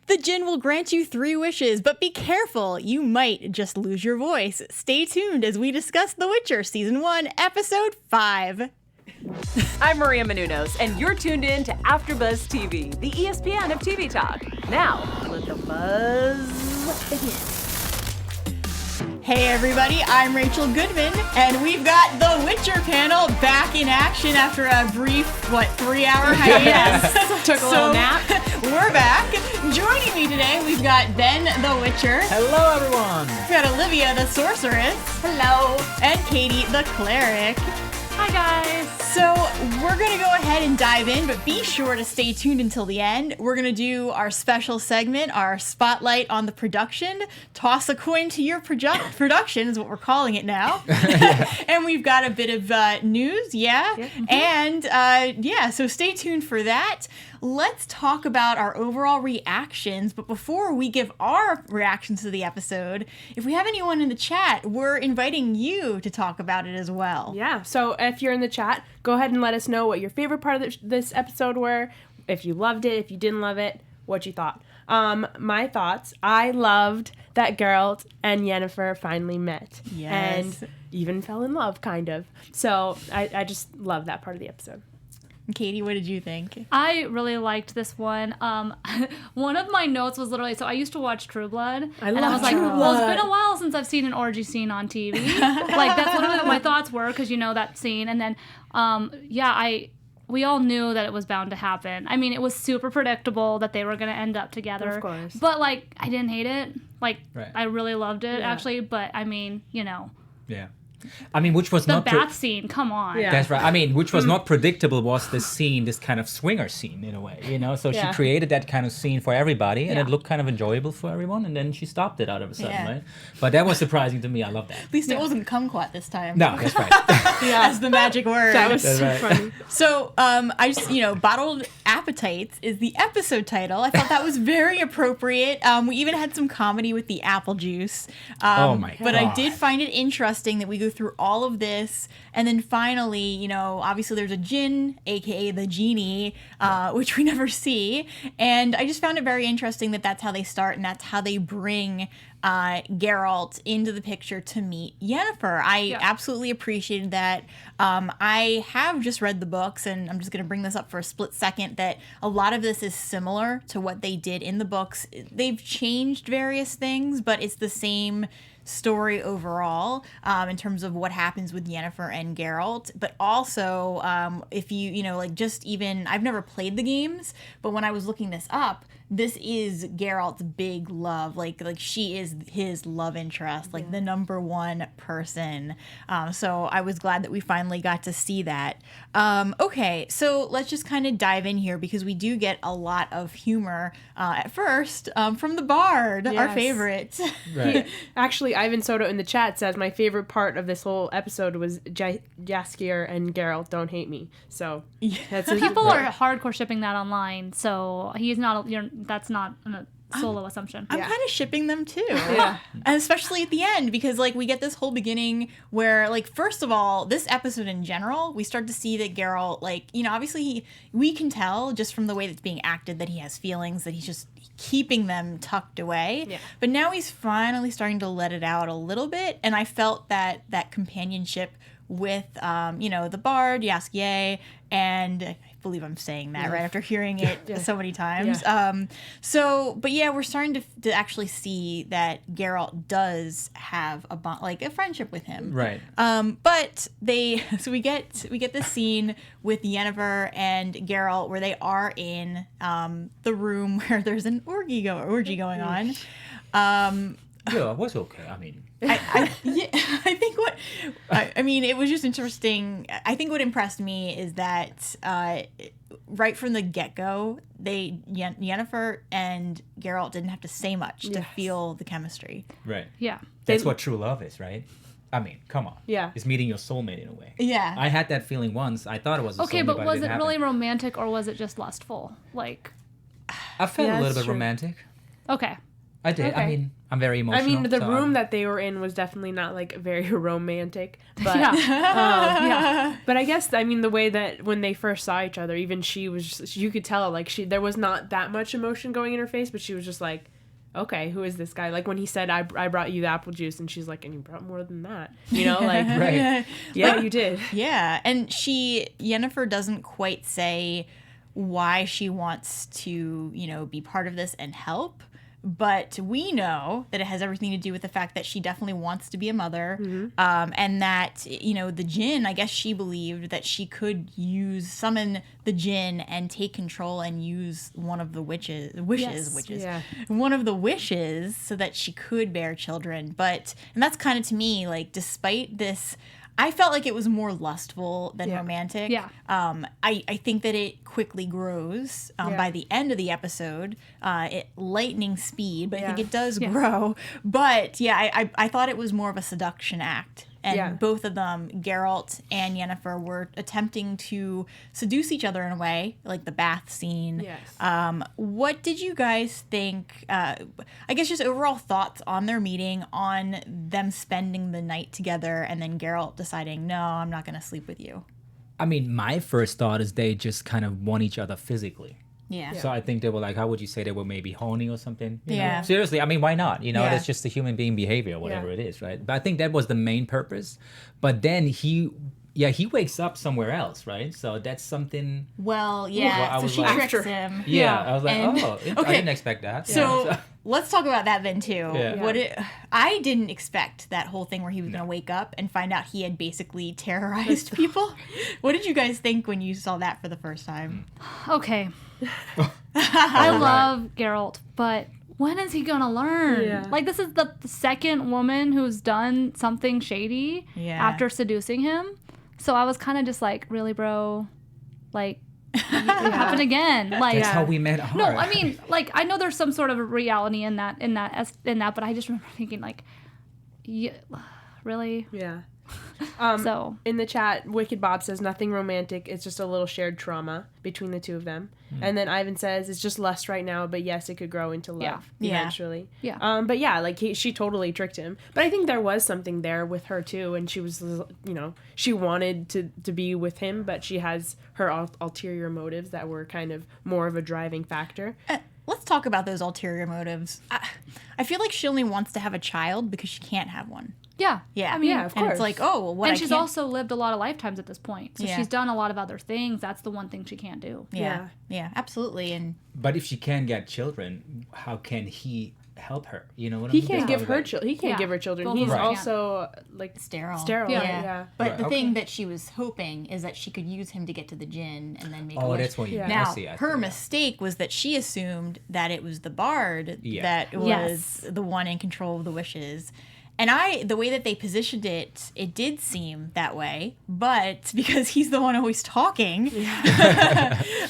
The Djinn will grant you 3 wishes, but be careful, you might just lose your voice. Stay tuned as we discuss The Witcher Season 1, Episode 5. I'm Maria Menounos, and you're tuned in to AfterBuzz TV, the ESPN of TV talk. Now, let the buzz begin. Hey everybody, I'm Rachel Goodman, and we've got The Witcher panel back in action after a brief, 3-hour hiatus. Took a little nap. We're back. Joining me today, we've got Ben the Witcher. Hello, everyone. We've got Olivia the Sorceress. Hello. And Katie the Cleric. Hi, guys. So we're going to go ahead and dive in, but be sure to stay tuned until the end. We're going to do our special segment, our spotlight on the production. Toss a coin to your production is what we're calling it now. And we've got a bit of news, Mm-hmm. And so stay tuned for that. Let's talk about our overall reactions. But before we give our reactions to the episode, if we have anyone in the chat, we're inviting you to talk about it as well. Yeah, so if you're in the chat, go ahead and let us know what your favorite part of this episode were, if you loved it, if you didn't love it, what you thought. My thoughts, I loved that Geralt and Yennefer finally met. Yes. And even fell in love, kind of. So I just love that part of the episode. Katie, what did you think? I really liked this one. One of my notes was literally, so I used to watch True Blood. I was like, True well, it's Blood. been a while since I've seen an orgy scene on TV. Like, that's literally what my thoughts were, because you know that scene. And then, we all knew that it was bound to happen. I mean, it was super predictable that they were going to end up together. Of course. But, like, I didn't hate it. Like, Right. I really loved it, Yeah. actually. But, I mean, you know. Yeah. I mean, which was The not... bath scene, come on. Yeah. That's right. I mean, which was not predictable was this scene, this kind of swinger scene in a way, you know? So Yeah. she created that kind of scene for everybody, and Yeah. it looked kind of enjoyable for everyone, and then she stopped it out of a sudden, Yeah. right? But that was surprising to me. I love that. At least it wasn't kumquat this time. No, that's right. That's the magic word. That was That's so right. funny. So, I just, Bottled Appetites is the episode title. I thought that was very appropriate. We even had some comedy with the apple juice. Oh my But I God. did find it interesting that we go through all of this. And then finally, obviously there's a Djinn, aka the genie, which we never see. And I just found it very interesting that that's how they start and that's how they bring Geralt into the picture to meet Yennefer. I absolutely appreciated that. I have just read the books, and I'm just going to bring this up for a split second, that a lot of this is similar to what they did in the books. They've changed various things, but it's the same story overall in terms of what happens with Yennefer and Geralt. But also, if I've never played the games, but when I was looking this up, this is Geralt's big love. Like she is his love interest, like the number one person. So I was glad that we finally got to see that. Okay, so let's just kind of dive in here because we do get a lot of humor at first from the Bard, our Yes. favorite. Right. Actually, Ivan Soto in the chat says my favorite part of this whole episode was Jaskier and Geralt don't hate me. So that's People are hardcore shipping that online, so he's not. That's not a solo assumption. I'm Yeah. kind of shipping them too. Yeah. And especially at the end, because we get this whole beginning where first of all, this episode in general, we start to see that Geralt, obviously we can tell just from the way that's being acted that he has feelings, that he's just keeping them tucked away. Yeah. But now he's finally starting to let it out a little bit. And I felt that companionship with, the Bard, Jaskier, and I believe I'm saying that right after hearing it so many times. Yeah. We're starting to actually see that Geralt does have a bond, a friendship with him. Right. But we get this scene with Yennefer and Geralt where they are in the room where there's an orgy going on. Yeah, it was okay. I mean... I think it was just interesting. I think what impressed me is that right from the get-go, Yennefer and Geralt didn't have to say much to feel the chemistry. Right. Yeah. That's what true love is, right? I mean, come on. Yeah. It's meeting your soulmate in a way. Yeah. I had that feeling once. I thought it was a Okay, soulmate, but but was it it didn't really happen. romantic or was it just lustful? I felt Yeah, a little that's bit true. romantic. Okay. I did. I Okay. mean, I'm very emotional. I mean, the so room I'm- that they were in was definitely not like very romantic, but Yeah. but I guess I mean the way that when they first saw each other, even she was you could tell like there was not that much emotion going in her face, but she was just like, okay, who is this guy? Like when he said I brought you the apple juice, and she's like, and you brought more than that, you know, like Right. yeah, you did. Yeah, and Yennefer doesn't quite say why she wants to, be part of this and help, but we know that it has everything to do with the fact that she definitely wants to be a mother, and that, the Djinn, I guess she believed that she could summon the Djinn and take control and use one of the wishes, Yeah. one of the wishes so that she could bear children. And that's kind of to me, like, despite this, I felt like it was more lustful than romantic. Yeah. I think that it quickly grows by the end of the episode at lightning speed, but I think it does grow. But I thought it was more of a seduction act. And both of them, Geralt and Yennefer, were attempting to seduce each other in a way, like the bath scene. Yes. What did you guys think? I guess just overall thoughts on their meeting, on them spending the night together, and then Geralt deciding, no, I'm not going to sleep with you. I mean, my first thought is they just kind of want each other physically. Yeah. So I think they were like, how would you say they were maybe horny or something? You know? Yeah. Seriously, I mean, why not? Yeah. That's just the human being behavior, whatever it is, right? But I think that was the main purpose. But then he wakes up somewhere else, right? So that's something. Well, Well, yeah. I So was she like- tricks him. Yeah, I was like, And- I okay. didn't expect that. So Yeah. let's talk about that then too. Yeah. I didn't expect that whole thing where he was going to wake up and find out he had basically terrorized people. What did you guys think when you saw that for the first time? Okay. I love Geralt, but when is he gonna learn? Yeah. Like, this is the second woman who's done something shady after seducing him. So I was kind of just like, really, bro? Like, it happened again. Like, That's how we met her. no, I mean, like, I know there's some sort of reality in that, but I just remember thinking, like, really? Yeah. So In the chat, Wicked Bob says nothing romantic. It's just a little shared trauma between the two of them. And then Ivan says it's just lust right now, but yes, it could grow into love Yeah. eventually. Yeah. But yeah, like she totally tricked him. But I think there was something there with her too, and she was, she wanted to be with him, but she has her ulterior motives that were kind of more of a driving factor. Let's talk about those ulterior motives. I feel like she only wants to have a child because she can't have one. yeah, Yeah. I mean, yeah, of And course. it's like, oh, well, what and I she's can't- also lived a lot of lifetimes at this point, so Yeah. she's done a lot of other things. That's the one thing she can't do. Yeah, absolutely. And But if she can get children, how can he help her? You know what I He mean? can't That's give how, her like- children. He can't Yeah. give her children. Both of He's them can't. also like sterile. sterile. Yeah. Right? Yeah. But Right, the okay. thing that she was hoping is that she could use him to get to the Djinn and then make a Oh, wish. that's what you Yeah. mean. Now, I see, I her see, yeah. mistake was that she assumed that it was the bard Yeah. that was Yes. the one in control of the wishes. And the way that they positioned it, it did seem that way, but because he's the one always talking.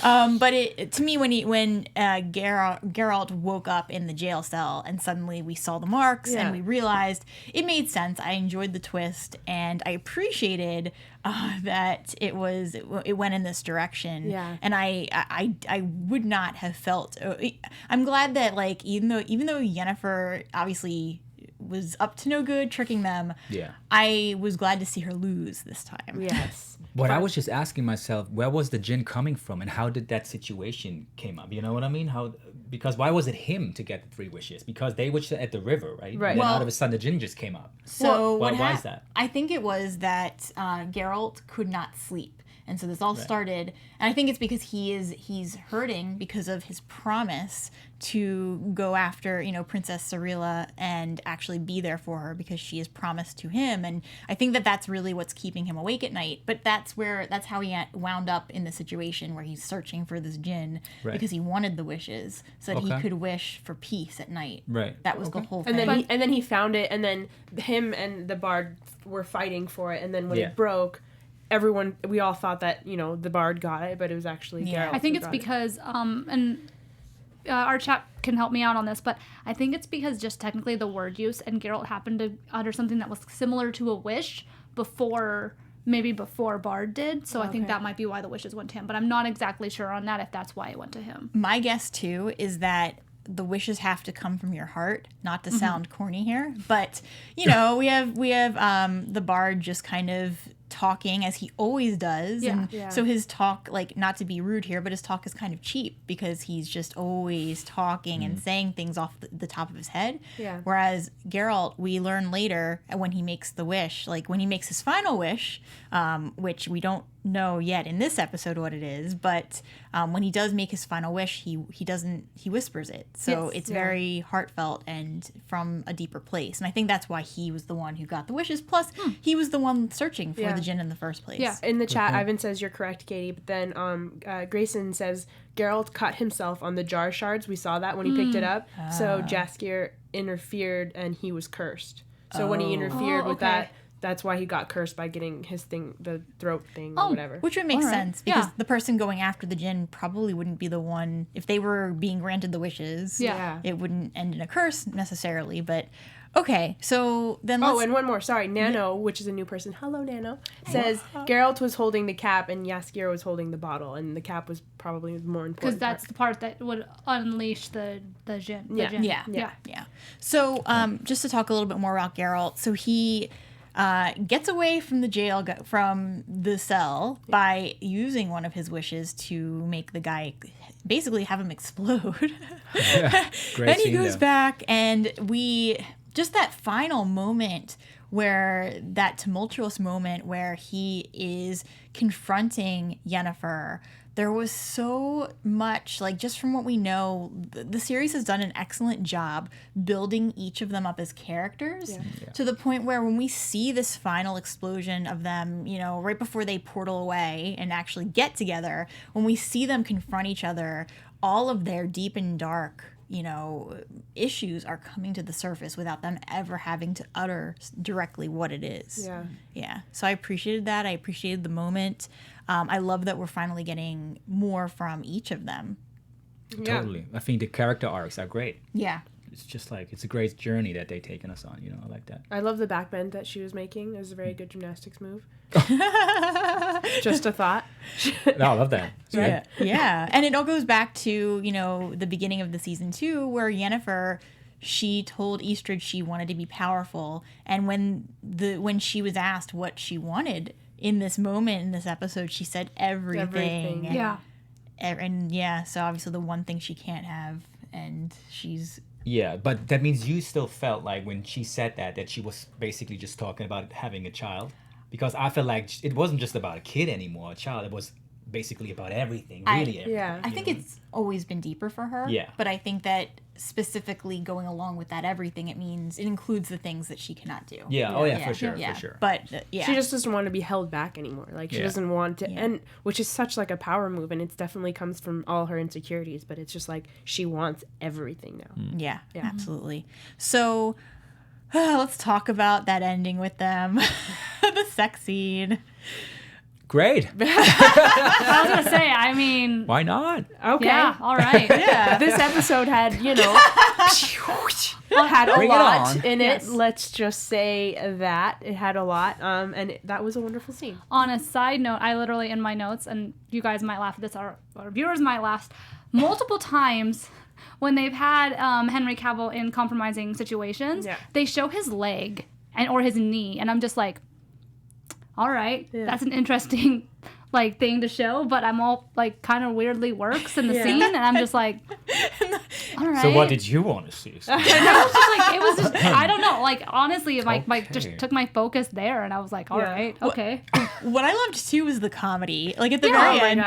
But to me, when Geralt woke up in the jail cell and suddenly we saw the marks Yeah. and we realized it made sense. I enjoyed the twist and I appreciated that it went in this direction. Yeah. And I would not have felt. I'm glad that, like, even though Yennefer obviously was up to no good tricking them, Yeah. I was glad to see her lose this time. Yes. But I was just asking myself, where was the Djinn coming from, and how did that situation came up? You know what I mean? Because why was it him to get the 3 wishes? Because they wished at the river, right? Right. And then Well- out of a sudden, the Djinn just came up. So why is that? I think it was that Geralt could not sleep. And so this all started, and I think it's because he's hurting because of his promise to go after, Princess Cirilla and actually be there for her because she is promised to him. And I think that that's really what's keeping him awake at night. But that's how he wound up in the situation where he's searching for this Djinn because he wanted the wishes so that he Okay. could wish for peace at night. Right. That was the Okay. whole thing. And then he found it, and then him and the bard were fighting for it, and then when Yeah. it broke, we all thought that the bard got it, but it was actually Yeah. Geralt. I think who it's got it. because, our chat can help me out on this, but I think it's because just technically the word use, and Geralt happened to utter something that was similar to a wish before Bard did. So I think that might be why the wishes went to him, but I'm not exactly sure on that if that's why it went to him. My guess too is that the wishes have to come from your heart, not to sound corny here, but you know, we have the bard just kind of talking as he always does, and so his talk, like, not to be rude here, but his talk is kind of cheap because he's just always talking and saying things off the top of his head. Whereas Geralt, we learn later when he makes the wish, like when he makes his final wish, which we don't know yet in this episode what it is, but when he does make his final wish, he whispers it, so it's very heartfelt and from a deeper place, and I think that's why he was the one who got the wishes, plus he was the one searching for the Djinn in the first place. In the chat, Ivan says you're correct, Katie, but then Grayson says Geralt cut himself on the jar shards. We saw that when he picked it up, so Jaskier interfered and he was cursed, so when he interfered with that, that's why he got cursed by getting his thing, the throat thing, or whatever. Which would make sense, because the person going after the Djinn probably wouldn't be the one, if they were being granted the wishes, it wouldn't end in a curse necessarily, but okay, so then let's... Oh, and one more, sorry, Nano, which is a new person, hello Nano, says Geralt was holding the cap and Jaskier was holding the bottle, and the cap was probably the more important because that's the part that would unleash the Djinn. Yeah. So, just to talk a little bit more about Geralt, so he... gets away from the jail, from the cell, by using one of his wishes to make the guy basically have him explode. Then he goes back, and just that final moment where that tumultuous moment where he is confronting Yennefer, there was so much, like, just from what we know, the series has done an excellent job building each of them up as characters to the point where when we see this final explosion of them, you know, right before they portal away and actually get together, when we see them confront each other, all of their deep and dark, you know, issues are coming to the surface without them ever having to utter directly what it is. Yeah. So I appreciated that. I appreciated the moment. I love that we're finally getting more from each of them. Totally. I think the character arcs are great. Yeah. It's just like, it's a great journey that they've taken us on, you know, I like that. I love the backbend that she was making. It was a very good gymnastics move. Just a thought. No, I love that. Yeah. And it all goes back to, you know, the beginning of the season 2 where Yennefer, she told Eastrid she wanted to be powerful, and when she was asked what she wanted in this moment in this episode, she said everything. So obviously the one thing she can't have, and she's... Yeah, but that means you still felt like when she said that she was basically just talking about having a child, because I felt like it wasn't just about a kid anymore, a child. It was basically about everything, really. Everything, I think it's always been deeper for her. Yeah. But I think that specifically going along with that everything, it means it includes the things that she cannot do. For sure. But she just doesn't want to be held back anymore. Like, she doesn't want to, and which is such like a power move, and it definitely comes from all her insecurities, but it's just like she wants everything now. Yeah, absolutely. So let's talk about that ending with them. The sex scene. Great. I was gonna say, I mean, why not? Okay. Yeah, all right. This episode had, you know, had a lot in it. Let's just say that it had a lot, and that was a wonderful scene. On a side note, I literally in my notes, and you guys might laugh at this, our viewers might laugh, multiple times when they've had Henry Cavill in compromising situations, they show his leg or his knee, and I'm just like, all right, that's an interesting like thing to show, but I'm all like kind of weirdly works in the scene, and I'm just like, all right. So what did you want to see? It was just I don't know, like honestly, just took my focus there, and I was like, all right, okay. What I loved too was the comedy. Like at the very end,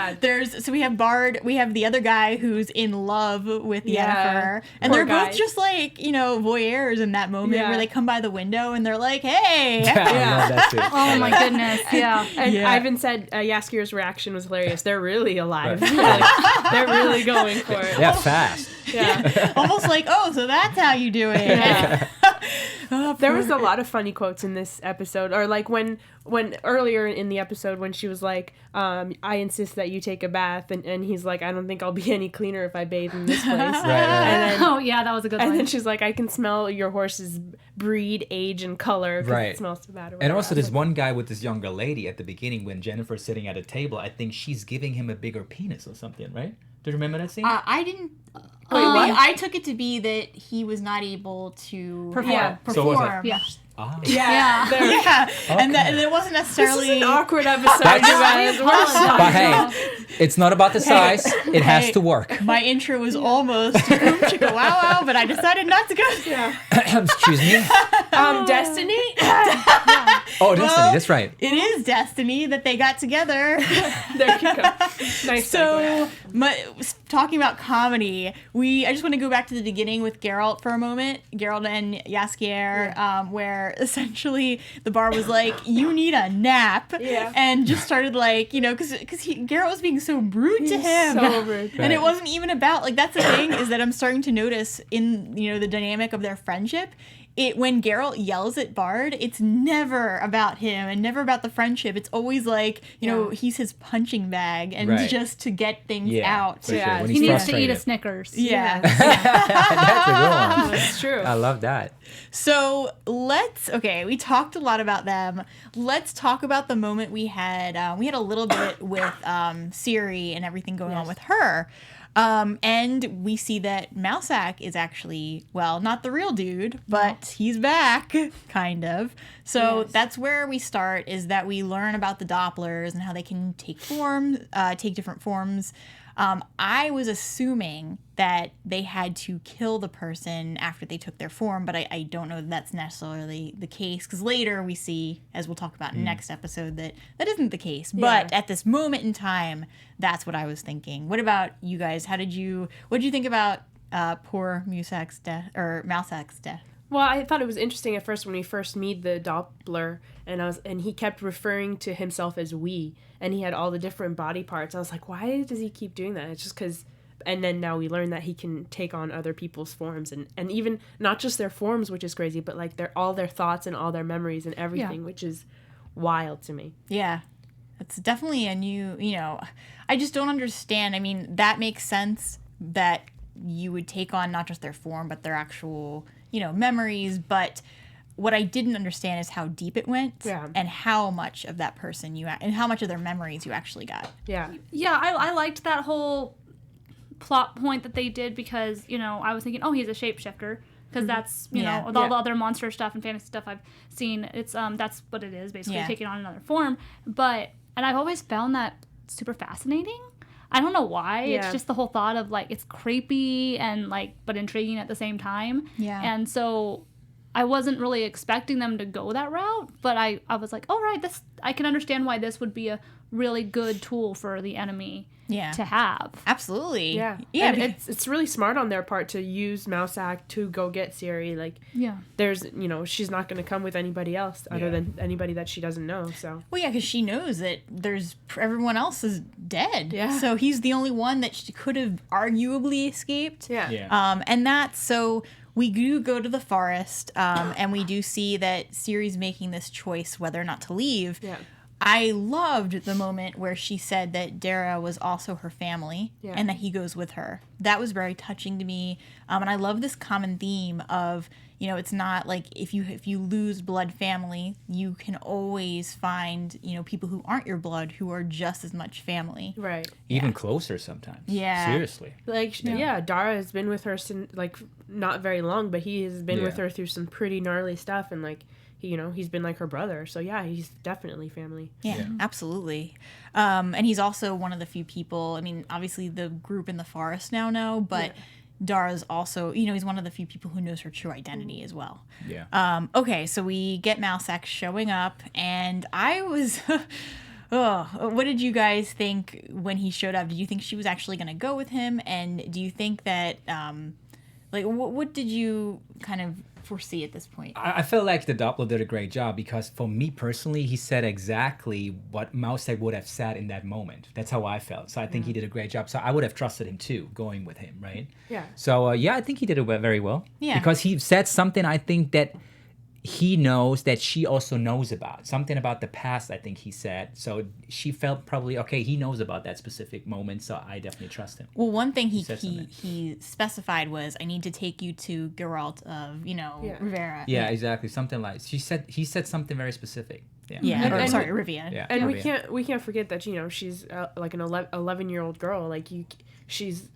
we have Bard, we have the other guy who's in love with Yennefer, and they're both just like, you know, voyeurs in that moment where they come by the window and they're like, hey. I love that too. Oh my goodness, And Ivan said Jaskier's reaction was hilarious. They're really alive. They're really going for it. Yeah, fast. Yeah. Almost like, oh, so that's how you do it. Yeah. There was a lot of funny quotes in this episode, or like when earlier in the episode when she was like, I insist that you take a bath, and he's like, I don't think I'll be any cleaner if I bathe in this place. And then, that was a good one. And then she's like, I can smell your horse's breed, age, and color because it smells so bad. And also this one guy with this younger lady at the beginning when Jennifer's sitting at a table, I think she's giving him a bigger penis or something, right? Do you remember that scene? I didn't. Wait, what? I took it to be that he was not able to Perform. Yeah. So what was perform. that? Yeah. Ah. Yeah. there- Yeah, and it wasn't This is necessarily an awkward episode, you guys. We're sorry. But hey, it's not about the size. It has Hey. to work. My intro was almost boom chicka wow wow, but I decided not to go. Yeah. Excuse me. Destiny? Oh, Destiny. That's right. It is destiny that they got together. There you go. Nice So, segue. talking about comedy, I just want to go back to the beginning with Geralt for a moment. Geralt and Jaskier, where essentially the bar was like, "You need a nap," Yeah. and just started like, because Geralt was being so rude to him. So rude. And it wasn't even about, like, that's the thing, is that I'm starting to notice in, the dynamic of their friendship, when Geralt yells at Bard, it's never about him and never about the friendship. It's always like, he's his punching bag and Right. just to get things Yeah. out. For sure. Yeah. When He he's needs to eat a frustrated. Snickers. Yeah. That's a good one. That's true. I love that. So we talked a lot about them. Let's talk about the moment we had. We had a little bit with Ciri and everything going on with her. And we see that Mousesack is actually, not the real dude, but he's back, kind of. So Yes. that's where we start, is that we learn about the dopplers and how they can take different forms. I was assuming that they had to kill the person after they took their form, but I don't know that that's necessarily the case, because later we see, as we'll talk about in next episode, that isn't the case. But at this moment in time, that's what I was thinking. What about you guys? What did you think about poor Mousesack's death? Well, I thought it was interesting at first when we first meet the doppler, and he kept referring to himself as we, and he had all the different body parts. I was like, why does he keep doing that? It's just because, and then now we learn that he can take on other people's forms, and even not just their forms, which is crazy, but like all their thoughts and all their memories and everything, which is wild to me. Yeah. It's definitely a new, I just don't understand. I mean, that makes sense that you would take on not just their form, but their actual, memories. But what I didn't understand is how deep it went, and how much of that person and how much of their memories you actually got. Yeah. Yeah, I liked that whole plot point that they did, because, I was thinking, oh, he's a shapeshifter. Because that's, with all the other monster stuff and fantasy stuff I've seen, it's that's what it is, basically, taking on another form. And I've always found that super fascinating. I don't know why. Yeah. It's just the whole thought of, like, it's creepy and, like, but intriguing at the same time. Yeah. And so I wasn't really expecting them to go that route, but I was like, all right, I can understand why this would be a really good tool for the enemy to have. Absolutely. Yeah. Yeah. And it's really smart on their part to use Mousesack to go get Ciri. Like, there's, she's not going to come with anybody else other than anybody that she doesn't know. So. Well, yeah, because she knows that everyone else is dead. Yeah. So he's the only one that she could have arguably escaped. Yeah. And that's so. We do go to the forest, and we do see that Ciri's making this choice whether or not to leave. Yeah. I loved the moment where she said that Dara was also her family, and that he goes with her. That was very touching to me, and I love this common theme of, it's not like if you lose blood family, you can always find, people who aren't your blood who are just as much family. Right. Even closer sometimes. Yeah. Seriously. Like, Dara has been with her since, like, not very long, but he has been with her through some pretty gnarly stuff, and, like, he's been like her brother. So, yeah, he's definitely family. Yeah, absolutely. And he's also one of the few people, I mean, obviously the group in the forest now know, but Dara's also, he's one of the few people who knows her true identity as well. Yeah. Okay, so we get Mousesack showing up, and I was... what did you guys think when he showed up? Did you think she was actually going to go with him? And do you think that, what did you kind of foresee at this point? I felt like the Doppler did a great job, because for me personally, he said exactly what Mousesack would have said in that moment. That's how I felt. So I think he did a great job. So I would have trusted him too, going with him, right? Yeah. So I think he did it very well. Yeah. Because he said something I think that he knows that she also knows about. Something about the past, I think he said. So she felt probably, okay, he knows about that specific moment, so I definitely trust him. Well, one thing he something. specified was, I need to take you to Geralt of, Rivera. Yeah, exactly. Something like he said something very specific. Yeah. And- Or, and- sorry, Rivia. Yeah. And Rivia. we can't forget that, she's like an 11-year-old girl. Like, she's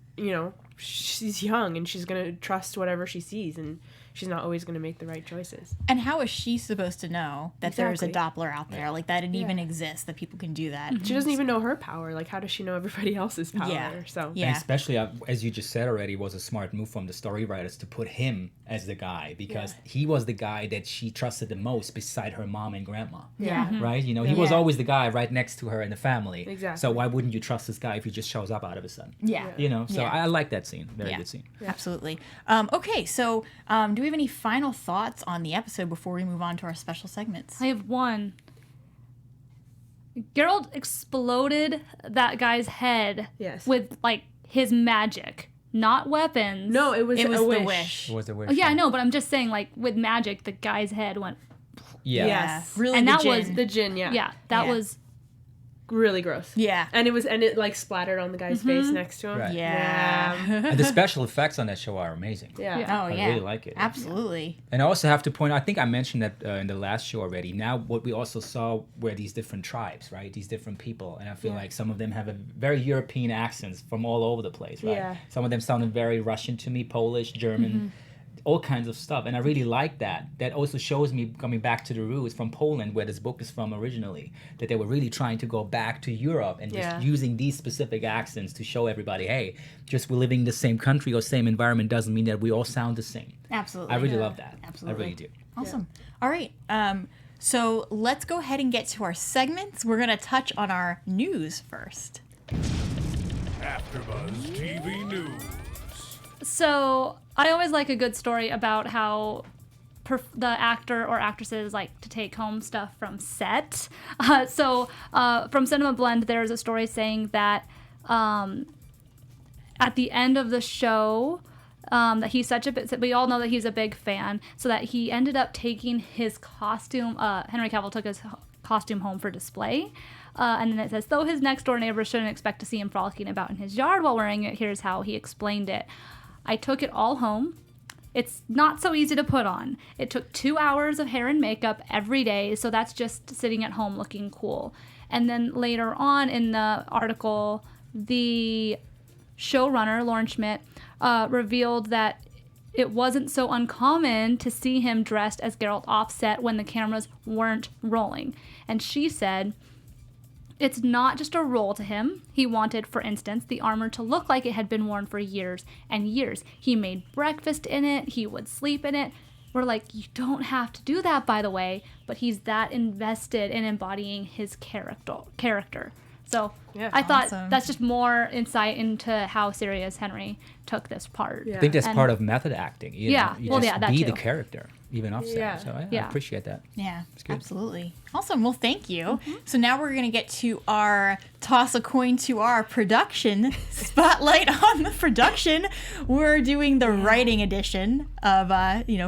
she's young and she's going to trust whatever she sees, and she's not always going to make the right choices. And how is she supposed to know that there's a Exactly. doppler out there, like that it even exists, that people can do that? She doesn't even know her power. Like, how does she know everybody else's power? Yeah. So Yeah. And especially, as you just said already, was a smart move from the story writers to put him as the guy, because he was the guy that she trusted the most beside her mom and grandma. Yeah. Right? He was Yeah. always the guy right next to her in the family. Exactly. So why wouldn't you trust this guy if he just shows up out of a sudden? Yeah. So Yeah. I like that scene. Very Yeah. good scene. Absolutely. Okay, so do we have any final thoughts on the episode before we move on to our special segments? I have one. Geralt exploded that guy's head Yes. with like his magic, not weapons. No, it was It was a the wish. wish. What was the Oh, yeah, I know, but I'm just saying, like with magic, the guy's head went. Yeah. Yes. Really, And the that was Djinn. The Djinn, yeah. Yeah, that Yeah. was. Really gross. Yeah. And it like splattered on the guy's face next to him. Right. Yeah. And the special effects on that show are amazing. Yeah. Yeah. Oh, I yeah. really like it. Absolutely. And I also have to point, I think I mentioned that in the last show already. Now, what we also saw were these different tribes, right? These different people. And I feel like some of them have a very European accents from all over the place, right? Yeah. Some of them sounded very Russian to me, Polish, German, all kinds of stuff. And I really like that. That also shows me coming back to the roots from Poland, where this book is from originally, that they were really trying to go back to Europe and just using these specific accents to show everybody, hey, just we're living in the same country or same environment doesn't mean that we all sound the same. Absolutely. I really love that. Absolutely. I really do. Awesome. All right. So let's go ahead and get to our segments. We're going to touch on our news first. AfterBuzz TV News. So I always like a good story about how the actor or actresses like to take home stuff from set. So from Cinema Blend, there's a story saying that at the end of the show, that he's such a bit. We all know that he's a big fan, so that he ended up taking his costume. Henry Cavill took his costume home for display. And then it says, though his next door neighbors shouldn't expect to see him frolicking about in his yard while wearing it, here's how he explained it. I took it all home. It's not so easy to put on. It took 2 hours of hair and makeup every day, so that's just sitting at home looking cool. And then later on in the article, the showrunner, Lauren Schmidt, revealed that it wasn't so uncommon to see him dressed as Geralt offset when the cameras weren't rolling. And she said, it's not just a role to him. He wanted, for instance, the armor to look like it had been worn for years and years. He made breakfast in it. He would sleep in it. We're like, you don't have to do that, by the way, but he's that invested in embodying his character. So I thought Awesome. that's just more insight into how serious Henry took this part. Yeah. I think that's And- part of method acting. You Yeah, know, you well, just yeah, that be too. the character, even offset. Yeah. So I Yeah. appreciate that. Yeah, good. absolutely. Awesome. Well, thank you. So now we're going to get to our toss a coin to our production spotlight on the production. We're doing the writing edition of,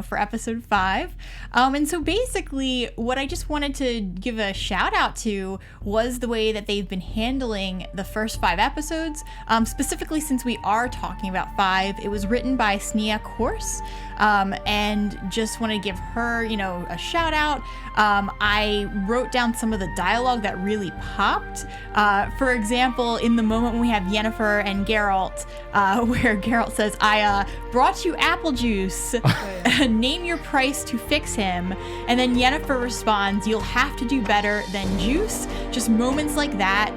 for episode 5. And so basically what I just wanted to give a shout out to was the way that they've been handling the first 5 episodes. Specifically, since we are talking about 5, it was written by Snia Kors. And just want to give her, a shout out. I wrote down some of the dialogue that really popped. For example, in the moment when we have Yennefer and Geralt, where Geralt says, I brought you apple juice. Name your price to fix him. And then Yennefer responds, you'll have to do better than juice. Just moments like that.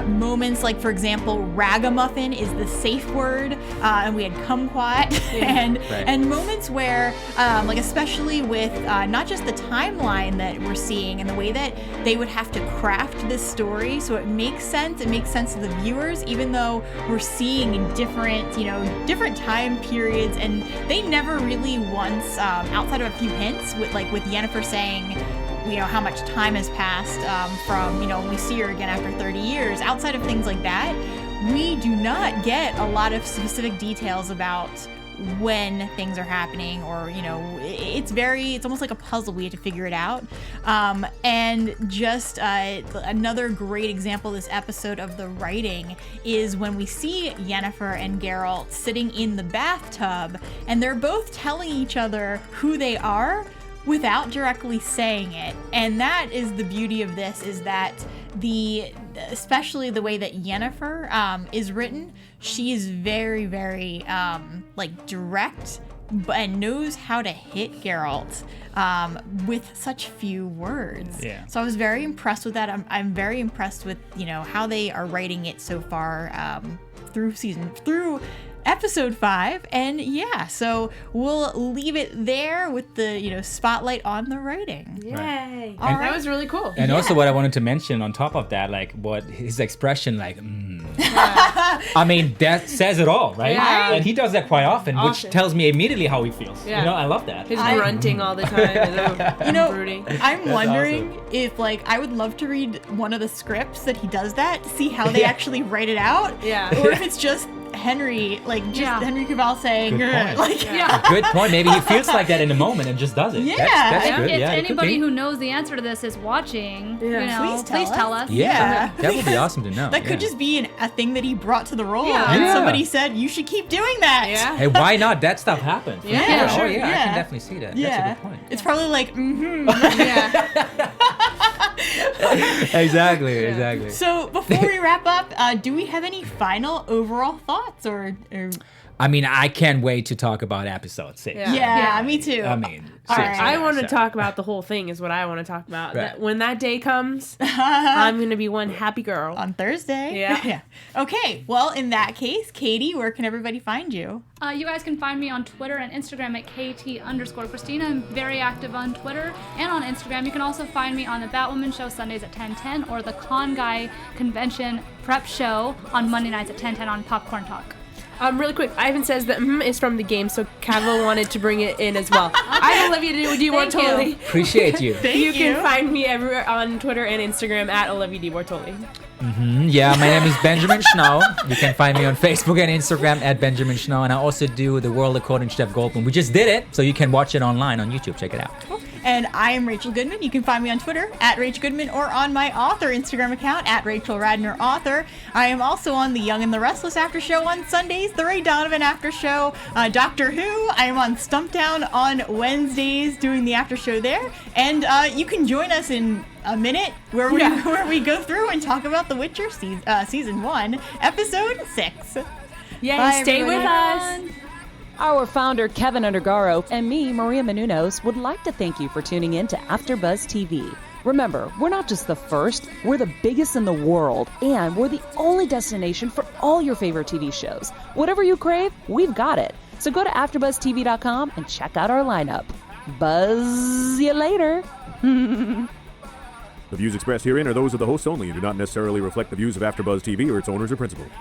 Moments like, for example, ragamuffin is the safe word, and we had kumquat, and moments where, especially with not just the timeline that we're seeing and the way that they would have to craft this story, so it makes sense to the viewers, even though we're seeing different time periods, and they never really once, outside of a few hints, with Yennefer saying, how much time has passed from, when we see her again after 30 years. Outside of things like that, we do not get a lot of specific details about when things are happening, or, it's almost like a puzzle. We have to figure it out. And just another great example this episode of the writing is when we see Yennefer and Geralt sitting in the bathtub, and they're both telling each other who they are, without directly saying it. And that is the beauty of this, is that especially the way that Yennefer is written, she is very, very direct, and knows how to hit Geralt with such few words. Yeah. So I was very impressed with that. I'm very impressed with how they are writing it so far through episode 5. And so we'll leave it there with the spotlight on the writing. Yay. All right. That was really cool. And also what I wanted to mention on top of that, like what his expression, like, I mean, that says it all, right? Yeah. And he does that quite often, which tells me immediately how he feels. Yeah. I love that. His grunting all the time. Brooding. I'm wondering if I would love to read one of the scripts that he does that, see how they actually write it out. Yeah. Or if it's just Henry, Henry Cavill saying, Good point. Good point. Maybe he feels like that in the moment and just does it. Yeah. That's good. If Yeah, it could anybody be. who knows the answer to this is watching, Please tell us. Yeah, that would be awesome to know. That could just be a thing that he brought to the role, Yeah. and Yeah. somebody said, you should keep doing that. Yeah. Hey, why not? That stuff happens. For Yeah, sure. sure. Oh, yeah, I Yeah. can definitely see that. Yeah. That's a good point. It's probably like, Yeah. Exactly. So before we wrap up, do we have any final overall thoughts or I mean, I can't wait to talk about episode 6. Yeah, me too. I mean, All right. seriously, I want to guys, talk about the whole thing is what I want to talk about. Right. That when that day comes, I'm going to be one happy girl. on Thursday? Yeah. Okay, well, in that case, Katie, where can everybody find you? You guys can find me on Twitter and Instagram at KT_Christina. I'm very active on Twitter and on Instagram. You can also find me on the Batwoman show Sundays at 10:10 or the Con Guy Convention Prep show on Monday nights at 10:10 on Popcorn Talk. Really quick, Ivan says that is from the game, so Cavill wanted to bring it in as well. I'm Olivia Debortoli. Appreciate you. You can find me everywhere on Twitter and Instagram at Olivia Debortoli. Yeah, my name is Benjamin Schnau. You can find me on Facebook and Instagram at Benjamin Schnau. And I also do The World According to Chef Goldblum. We just did it, so you can watch it online on YouTube. Check it out. And I am Rachel Goodman. You can find me on Twitter at Rach Goodman or on my author Instagram account at Rachel Radner Author. I am also on the Young and the Restless After Show on Sundays, the Ray Donovan After Show, Doctor Who. I am on Stumptown on Wednesdays doing the after show there. And you can join us in a minute where we go through and talk about The Witcher season 1, episode 6. Yeah, Bye, stay everybody. with us. Our founder, Kevin Undergaro, and me, Maria Menounos, would like to thank you for tuning in to AfterBuzz TV. Remember, we're not just the first, we're the biggest in the world, and we're the only destination for all your favorite TV shows. Whatever you crave, we've got it. So go to AfterBuzzTV.com and check out our lineup. Buzz you later. The views expressed herein are those of the hosts only and do not necessarily reflect the views of AfterBuzz TV or its owners or principals.